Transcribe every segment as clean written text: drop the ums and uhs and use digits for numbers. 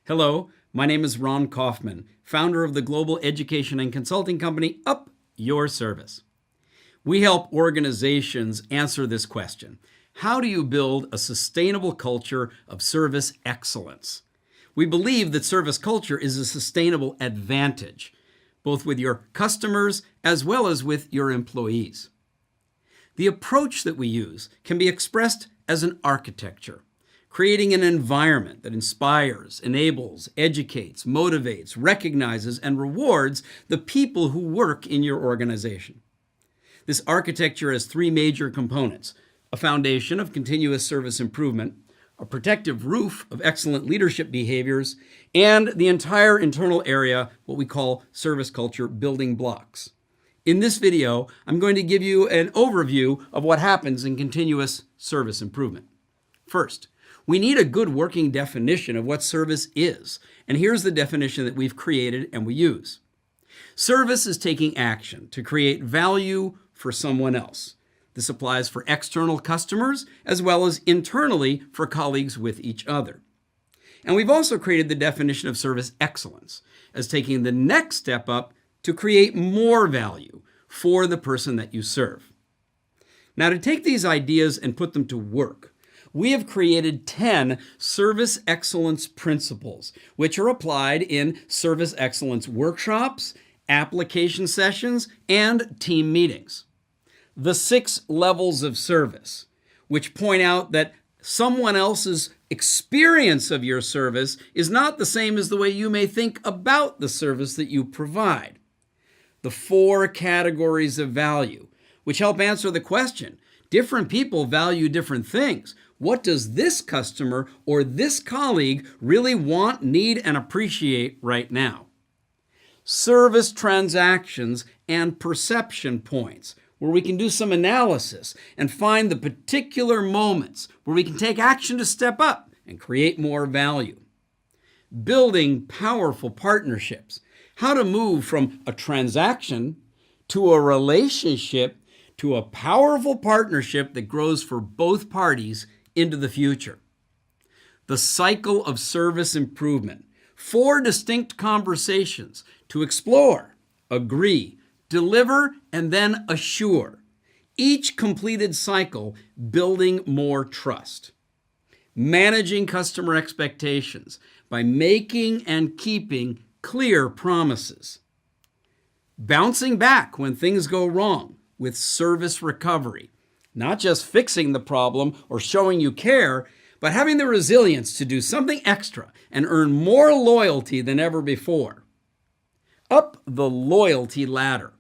Hello, my name is Ron Kaufman, founder of the global education and consulting company Up Your Service. We help organizations answer this question. How do you build a sustainable culture of service excellence? We believe that service culture is a sustainable advantage, both with your customers as well as with your employees. The approach that we use can be expressed as an architecture, creating an environment that inspires, enables, educates, motivates, recognizes, and rewards the people who work in your organization. This architecture has three major components: a foundation of continuous service improvement, a protective roof of excellent leadership behaviors, and the entire internal area, what we call service culture building blocks. In this video, I'm going to give you an overview of what happens in continuous service improvement. First, we need a good working definition of what service is, and here's the definition that we've created and we use. Service is taking action to create value for someone else. This applies for external customers as well as internally for colleagues with each other. And we've also created the definition of service excellence as taking the next step up to create more value for the person that you serve. Now, to take these ideas and put them to work, we have created 10 service excellence principles, which are applied in service excellence workshops, application sessions, and team meetings. The 6 levels of service, which point out that someone else's experience of your service is not the same as the way you may think about the service that you provide. The 4 categories of value, which help answer the question: different people value different things. What does this customer or this colleague really want, need, and appreciate right now? Service transactions and perception points, where we can do some analysis and find the particular moments where we can take action to step up and create more value. Building powerful partnerships, how to move from a transaction to a relationship to a powerful partnership that grows for both parties into the future. The cycle of service improvement, 4 distinct conversations to explore, agree, deliver, and then assure. Each completed cycle building more trust. Managing customer expectations by making and keeping clear promises. Bouncing back when things go wrong with service recovery. Not just fixing the problem or showing you care, but having the resilience to do something extra and earn more loyalty than ever before. Up the loyalty ladder.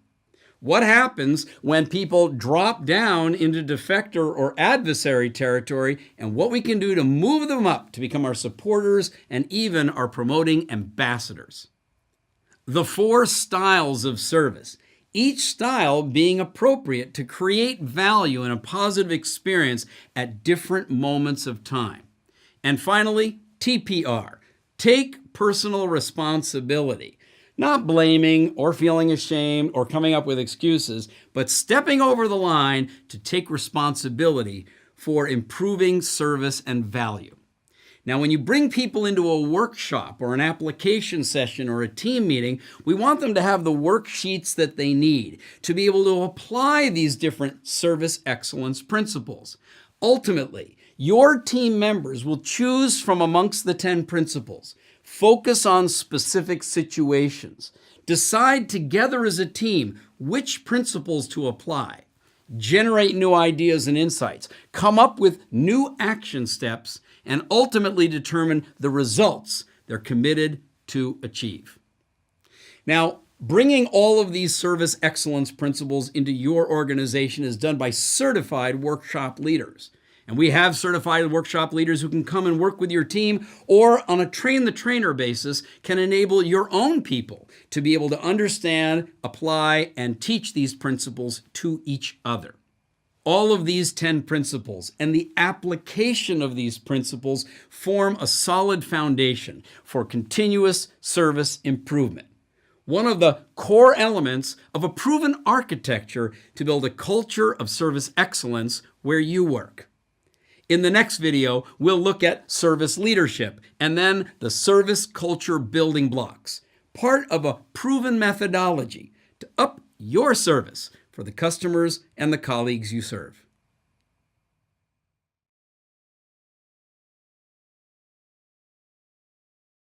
What happens when people drop down into defector or adversary territory, and what we can do to move them up to become our supporters and even our promoting ambassadors. The 4 styles of service, each style being appropriate to create value and a positive experience at different moments of time. And finally, TPR, take personal responsibility. Not blaming or feeling ashamed or coming up with excuses, but stepping over the line to take responsibility for improving service and value. Now, when you bring people into a workshop or an application session or a team meeting, we want them to have the worksheets that they need to be able to apply these different service excellence principles. Ultimately, your team members will choose from amongst the 10 principles, focus on specific situations, decide together as a team which principles to apply, generate new ideas and insights, come up with new action steps, and ultimately determine the results they're committed to achieve. Now, bringing all of these service excellence principles into your organization is done by certified workshop leaders. And we have certified workshop leaders who can come and work with your team, or on a train-the-trainer basis can enable your own people to be able to understand, apply, and teach these principles to each other. All of these 10 principles and the application of these principles form a solid foundation for continuous service improvement. One of the core elements of a proven architecture to build a culture of service excellence where you work. In the next video, we'll look at service leadership and then the service culture building blocks, part of a proven methodology to up your service for the customers and the colleagues you serve.